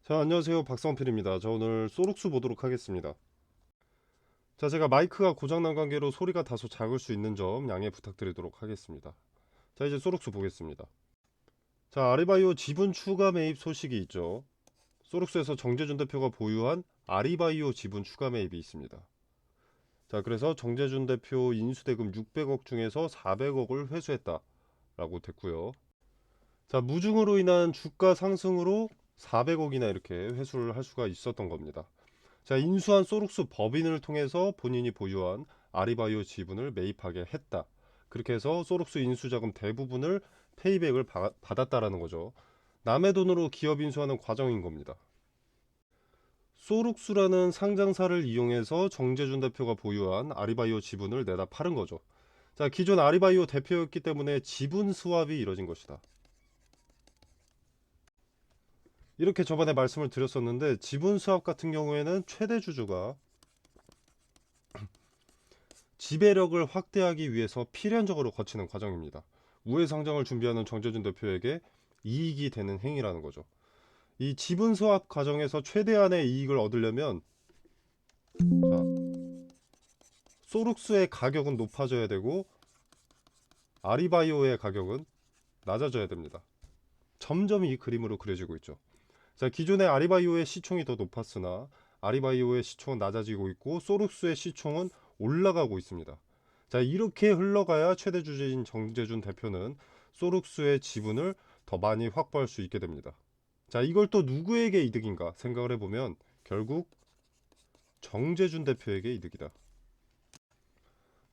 자, 안녕하세요. 박성필입니다. 저 오늘 소록스 보도록 하겠습니다. 자, 제가 마이크가 고장난 관계로 소리가 다소 작을 수 있는 점 양해 부탁드리도록 하겠습니다. 자, 이제 소록스 보겠습니다. 자, 아리바이오 지분 추가 매입 소식이 있죠. 소록스에서 정재준 대표가 보유한 아리바이오 지분 추가 매입이 있습니다. 자, 그래서 정재준 대표 인수대금 600억 중에서 400억을 회수했다라고 됐고요. 자, 무중으로 인한 주가 상승으로 400억이나 이렇게 회수를 할 수가 있었던 겁니다. 자, 인수한 소록스 법인을 통해서 본인이 보유한 아리바이오 지분을 매입하게 했다. 그렇게 해서 소록스 인수자금 대부분을 페이백을 받았다라는 거죠. 남의 돈으로 기업 인수하는 과정인 겁니다. 소록스라는 상장사를 이용해서 정재준 대표가 보유한 아리바이오 지분을 내다 팔은 거죠. 자, 기존 아리바이오 대표였기 때문에 지분 스왑이 이뤄진 것이다. 이렇게 저번에 말씀을 드렸었는데, 지분 스왑 같은 경우에는 최대 주주가 지배력을 확대하기 위해서 필연적으로 거치는 과정입니다. 우회 상장을 준비하는 정재준 대표에게 이익이 되는 행위라는 거죠. 이 지분 스왑 과정에서 최대한의 이익을 얻으려면, 자, 소록스의 가격은 높아져야 되고 아리바이오의 가격은 낮아져야 됩니다. 점점 이 그림으로 그려지고 있죠. 자, 기존의 아리바이오의 시총이 더 높았으나 아리바이오의 시총은 낮아지고 있고 소록스의 시총은 올라가고 있습니다. 자, 이렇게 흘러가야 최대 주주인 정재준 대표는 소록스의 지분을 더 많이 확보할 수 있게 됩니다. 자, 이걸 또 누구에게 이득인가 생각을 해보면 결국 정재준 대표에게 이득이다.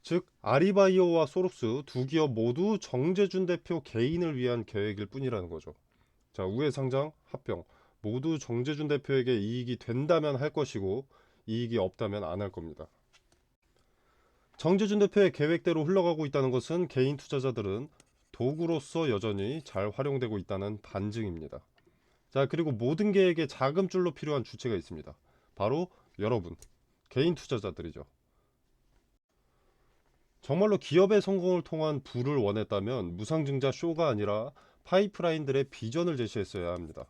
즉, 아리바이오와 소록스 두 기업 모두 정재준 대표 개인을 위한 계획일 뿐이라는 거죠. 자, 우회 상장, 합병 모두 정재준 대표에게 이익이 된다면 할 것이고 이익이 없다면 안 할 겁니다. 정재준 대표의 계획대로 흘러가고 있다는 것은 개인 투자자들은 도구로서 여전히 잘 활용되고 있다는 반증입니다. 자, 그리고 모든 계획에 자금줄로 필요한 주체가 있습니다. 바로 여러분, 개인 투자자들이죠. 정말로 기업의 성공을 통한 부를 원했다면 무상증자 쇼가 아니라 파이프라인들의 비전을 제시했어야 합니다.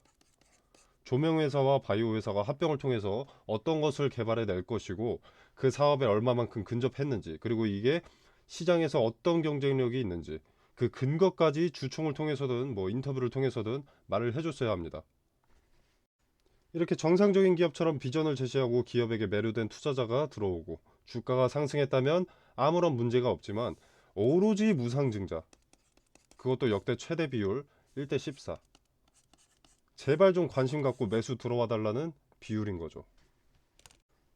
조명회사와 바이오회사가 합병을 통해서 어떤 것을 개발해 낼 것이고 그 사업에 얼마만큼 근접했는지, 그리고 이게 시장에서 어떤 경쟁력이 있는지 그 근거까지 주총을 통해서든 인터뷰를 통해서든 말을 해줬어야 합니다. 이렇게 정상적인 기업처럼 비전을 제시하고 기업에게 매료된 투자자가 들어오고 주가가 상승했다면 아무런 문제가 없지만 오로지 무상증자, 그것도 역대 최대 비율 1대 14, 제발 좀 관심 갖고 매수 들어와 달라는 비율인 거죠.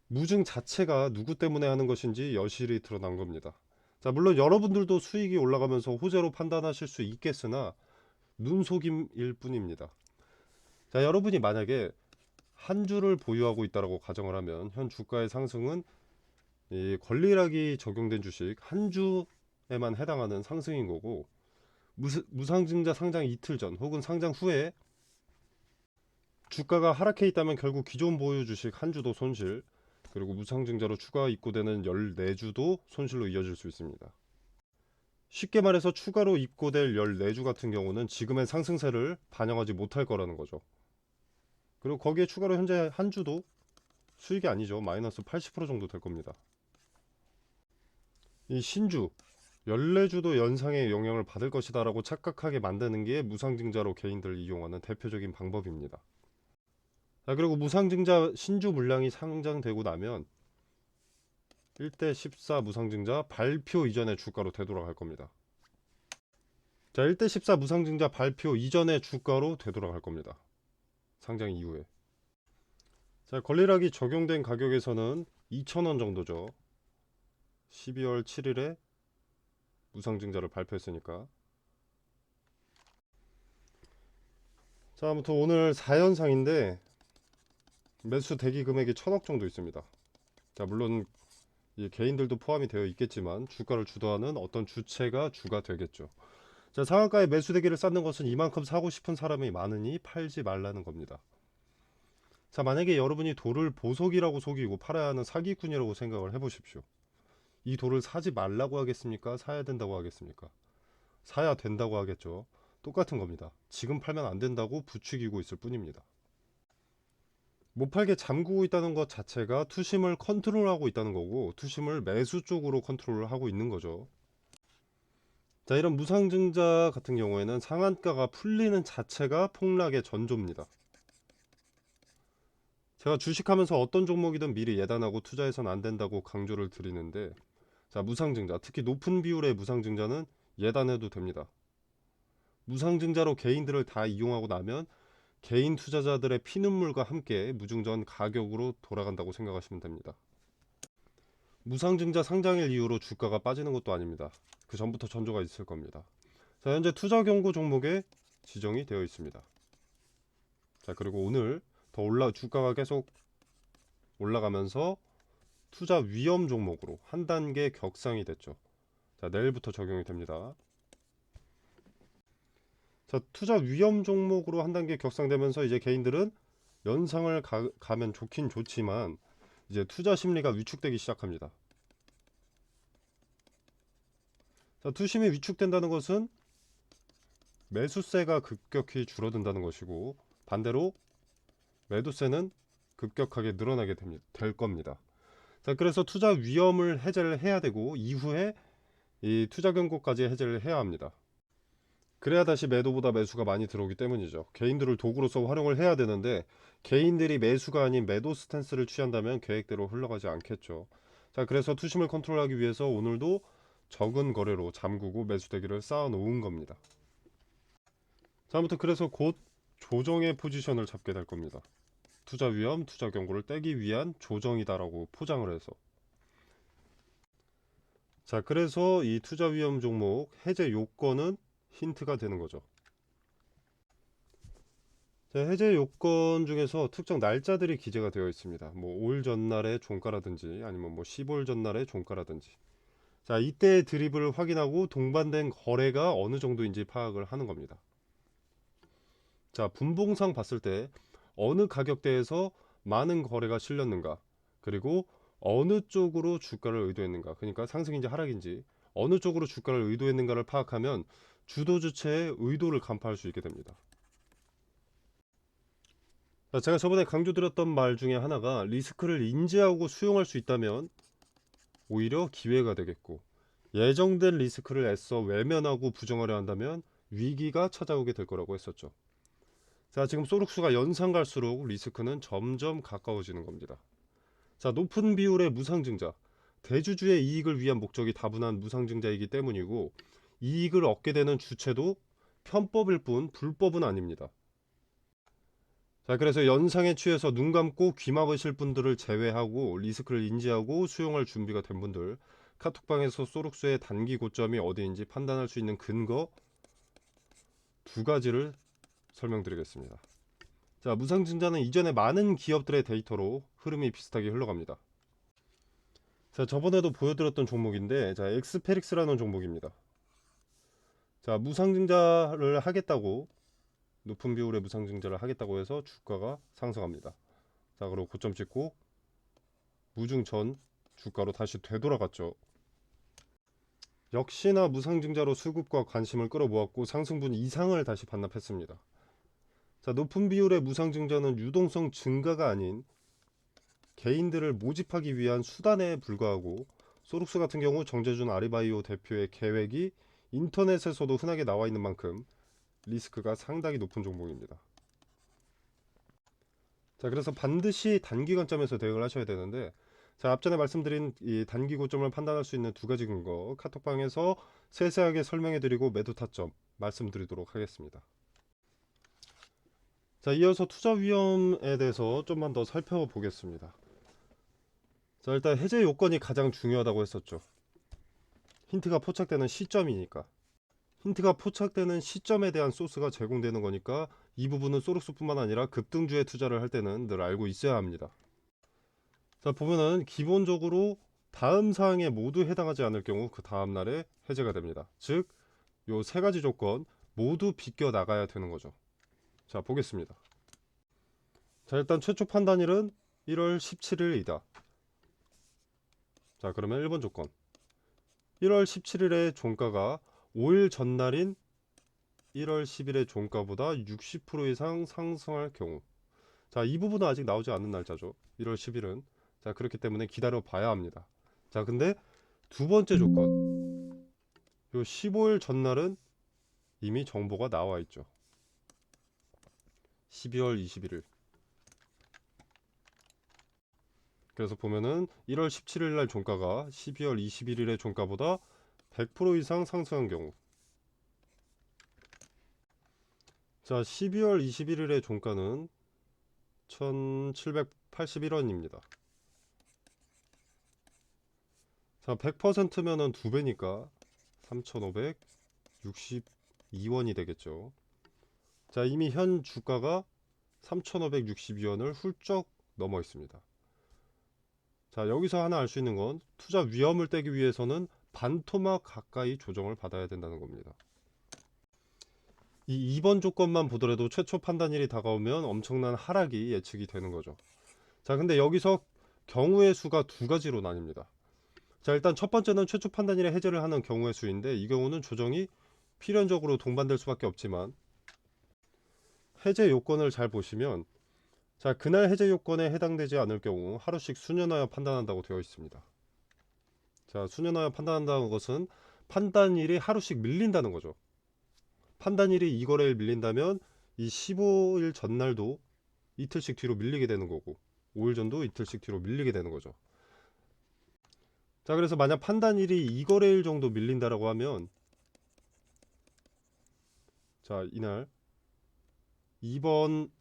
무증 자체가 누구 때문에 하는 것인지 여실히 드러난 겁니다. 자, 물론 여러분들도 수익이 올라가면서 호재로 판단하실 수 있겠으나 눈속임일 뿐입니다. 자, 여러분이 만약에 한 주를 보유하고 있다고 가정을 하면 현 주가의 상승은 이 권리락이 적용된 주식 한 주에만 해당하는 상승인 거고, 무상증자 상장 이틀 전 혹은 상장 후에 주가가 하락해 있다면 결국 기존 보유 주식 한 주도 손실, 그리고 무상증자로 추가 입고되는 14주도 손실로 이어질 수 있습니다. 쉽게 말해서 추가로 입고될 14주 같은 경우는 지금의 상승세를 반영하지 못할 거라는 거죠. 그리고 거기에 추가로 현재 한 주도 수익이 아니죠. 마이너스 80% 정도 될 겁니다. 이 신주 14주도 연상의 영향을 받을 것이다 라고 착각하게 만드는 게 무상증자로 개인들 이용하는 대표적인 방법입니다. 자, 그리고 무상증자 신주 물량이 상장되고 나면 1대 14 무상증자 발표 이전의 주가로 되돌아갈 겁니다. 자, 1대 14 무상증자 발표 이전의 주가로 되돌아갈 겁니다. 상장 이후에. 자, 권리락이 적용된 가격에서는 2,000원 정도죠. 12월 7일에 무상증자를 발표했으니까. 자, 아무튼 오늘 4연상인데 매수 대기 금액이 1,000억 정도 있습니다. 자, 물론 이 개인들도 포함이 되어 있겠지만 주가를 주도하는 어떤 주체가 주가 되겠죠. 자, 상한가에 매수 대기를 쌓는 것은 이만큼 사고 싶은 사람이 많으니 팔지 말라는 겁니다. 자, 만약에 여러분이 돌을 보석이라고 속이고 팔아야 하는 사기꾼이라고 생각을 해보십시오. 이 돌을 사지 말라고 하겠습니까? 사야 된다고 하겠습니까? 사야 된다고 하겠죠. 똑같은 겁니다. 지금 팔면 안 된다고 부추기고 있을 뿐입니다. 못 팔게 잠그고 있다는 것 자체가 투심을 컨트롤하고 있다는 거고, 투심을 매수 쪽으로 컨트롤을 하고 있는 거죠. 자, 이런 무상증자 같은 경우에는 상한가가 풀리는 자체가 폭락의 전조입니다. 제가 주식하면서 어떤 종목이든 미리 예단하고 투자해서는 안 된다고 강조를 드리는데, 자, 무상증자, 특히 높은 비율의 무상증자는 예단해도 됩니다. 무상증자로 개인들을 다 이용하고 나면 개인 투자자들의 피눈물과 함께 무증전 가격으로 돌아간다고 생각하시면 됩니다. 무상증자 상장일 이후로 주가가 빠지는 것도 아닙니다. 그 전부터 전조가 있을 겁니다. 자, 현재 투자 경고 종목에 지정이 되어 있습니다. 자, 그리고 오늘 주가가 계속 올라가면서 투자 위험 종목으로 한 단계 격상이 됐죠. 자, 내일부터 적용이 됩니다. 자, 투자 위험 종목으로 한 단계 격상되면서 이제 개인들은 연상을 가면 좋긴 좋지만 이제 투자 심리가 위축되기 시작합니다. 자, 투심이 위축된다는 것은 매수세가 급격히 줄어든다는 것이고, 반대로 매도세는 급격하게 늘어나게 될 겁니다. 자, 그래서 투자 위험을 해제를 해야 되고, 이후에 이 투자 경고까지 해제를 해야 합니다. 그래야 다시 매도보다 매수가 많이 들어오기 때문이죠. 개인들을 도구로서 활용을 해야 되는데, 개인들이 매수가 아닌 매도 스탠스를 취한다면 계획대로 흘러가지 않겠죠. 자, 그래서 투심을 컨트롤하기 위해서 오늘도 적은 거래로 잠그고 매수 대기를 쌓아 놓은 겁니다. 자, 아무튼 그래서 곧 조정의 포지션을 잡게 될 겁니다. 투자 위험, 투자 경고를 떼기 위한 조정이다라고 포장을 해서. 자, 그래서 이 투자 위험 종목 해제 요건은 힌트가 되는 거죠. 자, 해제 요건 중에서 특정 날짜들이 기재가 되어 있습니다. 뭐 5일 전날의 종가라든지 아니면 뭐 15일 전날의 종가라든지. 자, 이때 드립을 확인하고 동반된 거래가 어느 정도인지 파악을 하는 겁니다. 자, 분봉상 봤을 때 어느 가격대에서 많은 거래가 실렸는가, 그리고 어느 쪽으로 주가를 의도했는가, 그러니까 상승인지 하락인지 어느 쪽으로 주가를 의도했는가를 파악하면 주도 주체의 의도를 간파할 수 있게 됩니다. 자, 제가 저번에 강조드렸던 말 중에 하나가 리스크를 인지하고 수용할 수 있다면 오히려 기회가 되겠고, 예정된 리스크를 애써 외면하고 부정하려 한다면 위기가 찾아오게 될 거라고 했었죠. 자, 지금 소룩수가 연상 갈수록 리스크는 점점 가까워지는 겁니다. 자, 높은 비율의 무상증자, 대주주의 이익을 위한 목적이 다분한 무상증자이기 때문이고, 이익을 얻게 되는 주체도 편법일 뿐 불법은 아닙니다. 자, 그래서 연상에 취해서 눈 감고 귀 막으실 분들을 제외하고 리스크를 인지하고 수용할 준비가 된 분들, 카톡방에서 소룩수의 단기 고점이 어디인지 판단할 수 있는 근거 두 가지를 설명드리겠습니다. 자, 무상증자는 이전에 많은 기업들의 데이터로 흐름이 비슷하게 흘러갑니다. 자, 저번에도 보여드렸던 종목인데, 자, 엑스페릭스라는 종목입니다. 자, 무상증자를 하겠다고, 높은 비율의 무상증자를 하겠다고 해서 주가가 상승합니다. 자, 그리고 고점 찍고 무증 전 주가로 다시 되돌아갔죠. 역시나 무상증자로 수급과 관심을 끌어모았고 상승분 이상을 다시 반납했습니다. 자, 높은 비율의 무상증자는 유동성 증가가 아닌 개인들을 모집하기 위한 수단에 불과하고, 소룩스 같은 경우 정재준 아리바이오 대표의 계획이 인터넷에서도 흔하게 나와 있는 만큼 리스크가 상당히 높은 종목입니다. 자, 그래서 반드시 단기 관점에서 대응을 하셔야 되는데, 자, 앞전에 말씀드린 이 단기 고점을 판단할 수 있는 두 가지 근거 카톡방에서 세세하게 설명해 드리고 매도 타점 말씀드리도록 하겠습니다. 자, 이어서 투자 위험에 대해서 좀만 더 살펴보겠습니다. 자, 일단 해제 요건이 가장 중요하다고 했었죠. 힌트가 포착되는 시점이니까. 힌트가 포착되는 시점에 대한 소스가 제공되는 거니까 이 부분은 소록스뿐만 아니라 급등주에 투자를 할 때는 늘 알고 있어야 합니다. 자, 보면은 기본적으로 다음 사항에 모두 해당하지 않을 경우 그 다음 날에 해제가 됩니다. 즉, 요 세 가지 조건 모두 비껴 나가야 되는 거죠. 자, 보겠습니다. 자, 일단 최초 판단일은 1월 17일이다. 자, 그러면 1번 조건. 1월 17일의 종가가 5일 전날인 1월 10일의 종가보다 60% 이상 상승할 경우. 자, 이 부분은 아직 나오지 않은 날짜죠. 1월 10일은. 자, 그렇기 때문에 기다려 봐야 합니다. 자, 근데 두 번째 조건. 요 15일 전날은 이미 정보가 나와 있죠. 12월 21일. 그래서 보면은 1월 17일 날 종가가 12월 21일의 종가보다 100% 이상 상승한 경우. 자, 12월 21일의 종가는 1781원입니다. 자, 100%면은 2배니까 3562원이 되겠죠. 자, 이미 현 주가가 3562원을 훌쩍 넘어 있습니다. 자, 여기서 하나 알 수 있는 건 투자 위험을 떼기 위해서는 반토막 가까이 조정을 받아야 된다는 겁니다. 이 2번 조건만 보더라도 최초 판단일이 다가오면 엄청난 하락이 예측이 되는 거죠. 자, 근데 여기서 경우의 수가 두 가지로 나뉩니다. 자, 일단 첫 번째는 최초 판단일에 해제를 하는 경우의 수인데, 이 경우는 조정이 필연적으로 동반될 수밖에 없지만, 해제 요건을 잘 보시면, 자, 그날 해제 요건에 해당되지 않을 경우 하루씩 수년하여 판단한다고 되어 있습니다. 자, 수년하여 판단한다는 것은 판단일이 하루씩 밀린다는 거죠. 판단일이 이 거래일 밀린다면 이 15일 전날도 이틀씩 뒤로 밀리게 되는 거고, 5일 전도 이틀씩 뒤로 밀리게 되는 거죠. 자, 그래서 만약 판단일이 이 거래일 정도 밀린다라고 하면, 자, 이날 2번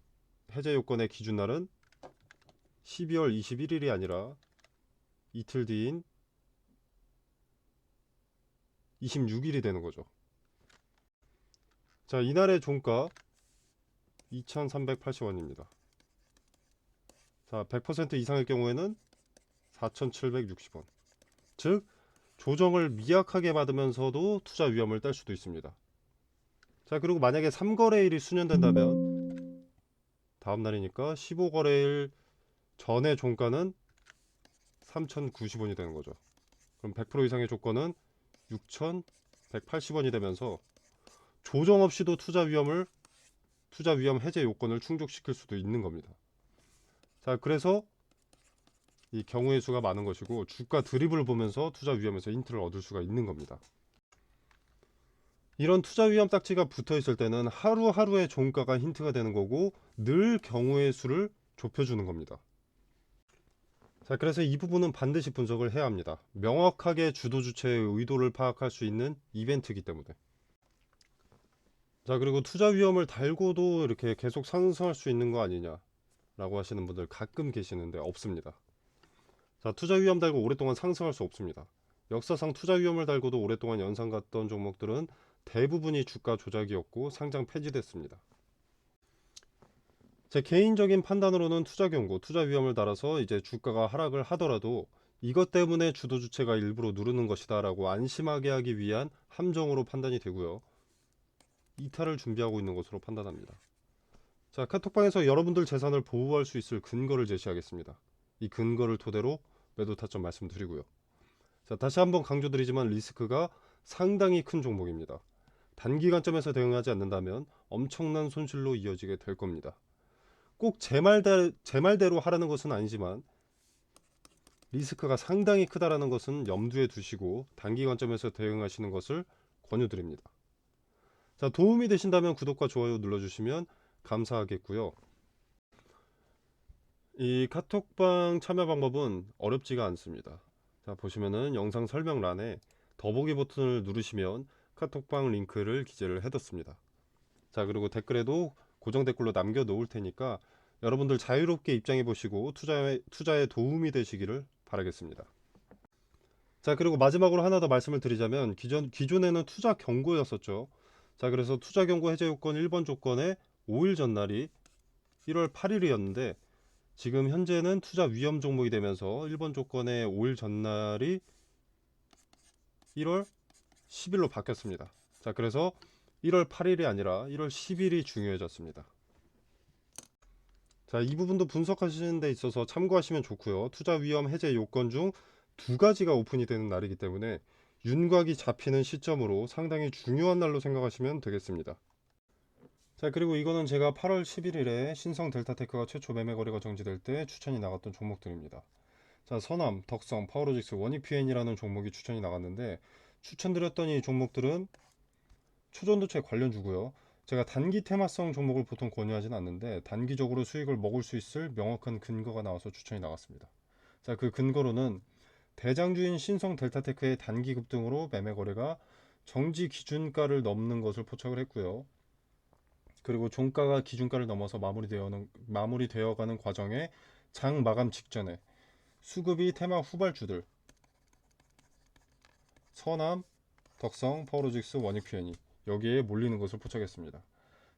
해제 요건의 기준날은 12월 21일이 아니라 이틀 뒤인 26일이 되는 거죠. 자, 이날의 종가 2380원입니다. 자, 100% 이상일 경우에는 4760원. 즉, 조정을 미약하게 받으면서도 투자 위험을 뗄 수도 있습니다. 자, 그리고 만약에 3거래일이 수년된다면 다음 날이니까 15거래일 전의 종가는 3090원이 되는 거죠. 그럼 100% 이상의 조건은 6180원이 되면서 조정 없이도 투자 위험 해제 요건을 충족시킬 수도 있는 겁니다. 자, 그래서 이 경우의 수가 많은 것이고, 주가 드립을 보면서 투자 위험에서 힌트를 얻을 수가 있는 겁니다. 이런 투자 위험 딱지가 붙어 있을 때는 하루하루의 종가가 힌트가 되는 거고, 늘 경우의 수를 좁혀주는 겁니다. 자, 그래서 이 부분은 반드시 분석을 해야 합니다. 명확하게 주도 주체의 의도를 파악할 수 있는 이벤트이기 때문에. 자, 그리고 투자 위험을 달고도 이렇게 계속 상승할 수 있는 거 아니냐 라고 하시는 분들 가끔 계시는데, 없습니다. 자, 투자 위험 달고 오랫동안 상승할 수 없습니다. 역사상 투자 위험을 달고도 오랫동안 연상 갔던 종목들은 대부분이 주가 조작이었고 상장 폐지됐습니다. 제 개인적인 판단으로는 투자 경고, 투자 위험을 달아서 이제 주가가 하락을 하더라도 이것 때문에 주도 주체가 일부러 누르는 것이다 라고 안심하게 하기 위한 함정으로 판단이 되고요. 이탈을 준비하고 있는 것으로 판단합니다. 자, 카톡방에서 여러분들 재산을 보호할 수 있을 근거를 제시하겠습니다. 이 근거를 토대로 매도 타점 말씀드리고요. 자, 다시 한번 강조드리지만 리스크가 상당히 큰 종목입니다. 단기간점에서 대응하지 않는다면 엄청난 손실로 이어지게 될 겁니다. 꼭 제 말대로 하라는 것은 아니지만 리스크가 상당히 크다라는 것은 염두에 두시고 단기간점에서 대응하시는 것을 권유드립니다. 자, 도움이 되신다면 구독과 좋아요 눌러주시면 감사하겠고요. 이 카톡방 참여 방법은 어렵지가 않습니다. 자, 보시면은 영상 설명란에 더보기 버튼을 누르시면 카톡방 링크를 기재를 해뒀습니다. 자, 그리고 댓글에도 고정 댓글로 남겨 놓을 테니까 여러분들 자유롭게 입장해 보시고 투자에 도움이 되시기를 바라겠습니다. 자, 그리고 마지막으로 하나 더 말씀을 드리자면 기존에는 투자 경고였었죠. 자, 그래서 투자 경고 해제 요건 1번 조건에 5일 전날이 1월 8일이었는데 지금 현재는 투자 위험 종목이 되면서 1번 조건의 5일 전날이 1월 10일로 바뀌었습니다. 자, 그래서 1월 8일이 아니라 1월 10일이 중요해졌습니다. 자, 이 부분도 분석하시는 데 있어서 참고하시면 좋고요. 투자 위험 해제 요건 중 두 가지가 오픈이 되는 날이기 때문에 윤곽이 잡히는 시점으로 상당히 중요한 날로 생각하시면 되겠습니다. 자, 그리고 이거는 제가 8월 11일에 신성 델타테크가 최초 매매 거래가 정지될 때 추천이 나갔던 종목들입니다. 자, 서남, 덕성, 파워로직스, 원익PN이라는 종목이 추천이 나갔는데 추천드렸던 이 종목들은 초전도체 관련주고요. 제가 단기 테마성 종목을 보통 권유하진 않는데 단기적으로 수익을 먹을 수 있을 명확한 근거가 나와서 추천이 나갔습니다. 자, 그 근거로는 대장주인 신성 델타테크의 단기 급등으로 매매 거래가 정지 기준가를 넘는 것을 포착을 했고요. 그리고 종가가 기준가를 넘어서 마무리되어가는 과정에 장 마감 직전에 수급이 테마 후발주들 서남, 덕성, 파워로직스, 원익PN이 여기에 몰리는 것을 포착했습니다.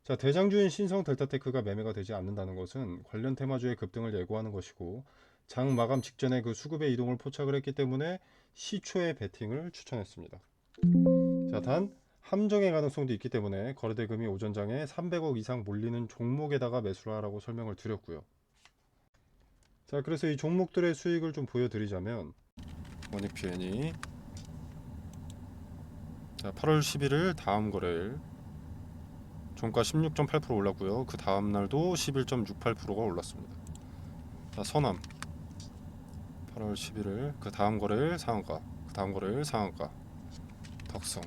자, 대장주인 신성 델타테크가 매매가 되지 않는다는 것은 관련 테마주의 급등을 예고하는 것이고 장 마감 직전에 그 수급의 이동을 포착을 했기 때문에 시초의 베팅을 추천했습니다. 자, 단 함정의 가능성도 있기 때문에 거래대금이 오전장에 300억 이상 몰리는 종목에다가 매수를 하라고 설명을 드렸고요. 자, 그래서 이 종목들의 수익을 좀 보여드리자면 원익PN이 자, 8월 11일 다음 거래일 종가 16.8% 올랐고요. 그 다음 날도 11.68%가 올랐습니다. 자, 서남 8월 11일 그 다음 거래일 상한가, 그 다음 거래일 상한가. 덕성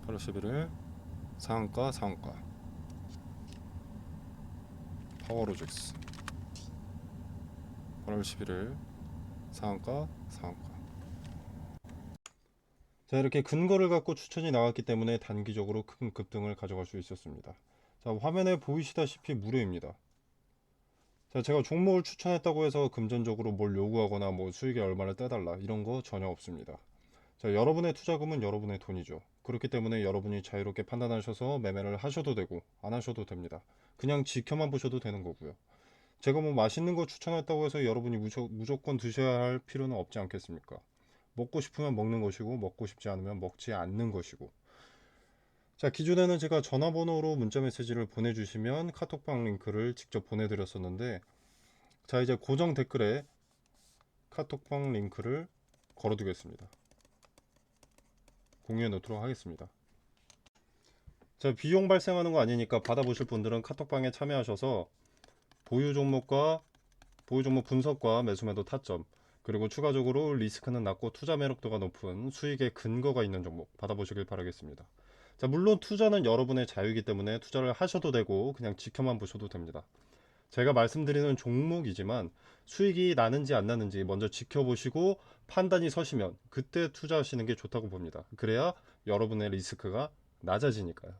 8월 11일 상한가, 상한가. 파워로직스 8월 11일 상한가, 상한가. 자, 이렇게 근거를 갖고 추천이 나왔기 때문에 단기적으로 큰 급등을 가져갈 수 있었습니다. 자, 화면에 보이시다시피 무료입니다. 자, 제가 종목을 추천했다고 해서 금전적으로 뭘 요구하거나 뭐 수익에 얼마를 떼달라 이런 거 전혀 없습니다. 자, 여러분의 투자금은 여러분의 돈이죠. 그렇기 때문에 여러분이 자유롭게 판단하셔서 매매를 하셔도 되고 안 하셔도 됩니다. 그냥 지켜만 보셔도 되는 거고요. 제가 뭐 맛있는 거 추천했다고 해서 여러분이 무조건 드셔야 할 필요는 없지 않겠습니까? 먹고 싶으면 먹는 것이고 먹고 싶지 않으면 먹지 않는 것이고. 자, 기존에는 제가 전화번호로 문자 메시지를 보내주시면 카톡방 링크를 직접 보내드렸었는데 자, 이제 고정 댓글에 카톡방 링크를 걸어두겠습니다. 공유해 놓도록 하겠습니다. 자, 비용 발생하는 거 아니니까 받아보실 분들은 카톡방에 참여하셔서 보유 종목과 보유 종목 분석과 매수매도 타점 그리고 추가적으로 리스크는 낮고 투자 매력도가 높은 수익의 근거가 있는 종목 받아보시길 바라겠습니다. 자, 물론 투자는 여러분의 자유이기 때문에 투자를 하셔도 되고 그냥 지켜만 보셔도 됩니다. 제가 말씀드리는 종목이지만 수익이 나는지 안 나는지 먼저 지켜보시고 판단이 서시면 그때 투자하시는 게 좋다고 봅니다. 그래야 여러분의 리스크가 낮아지니까요.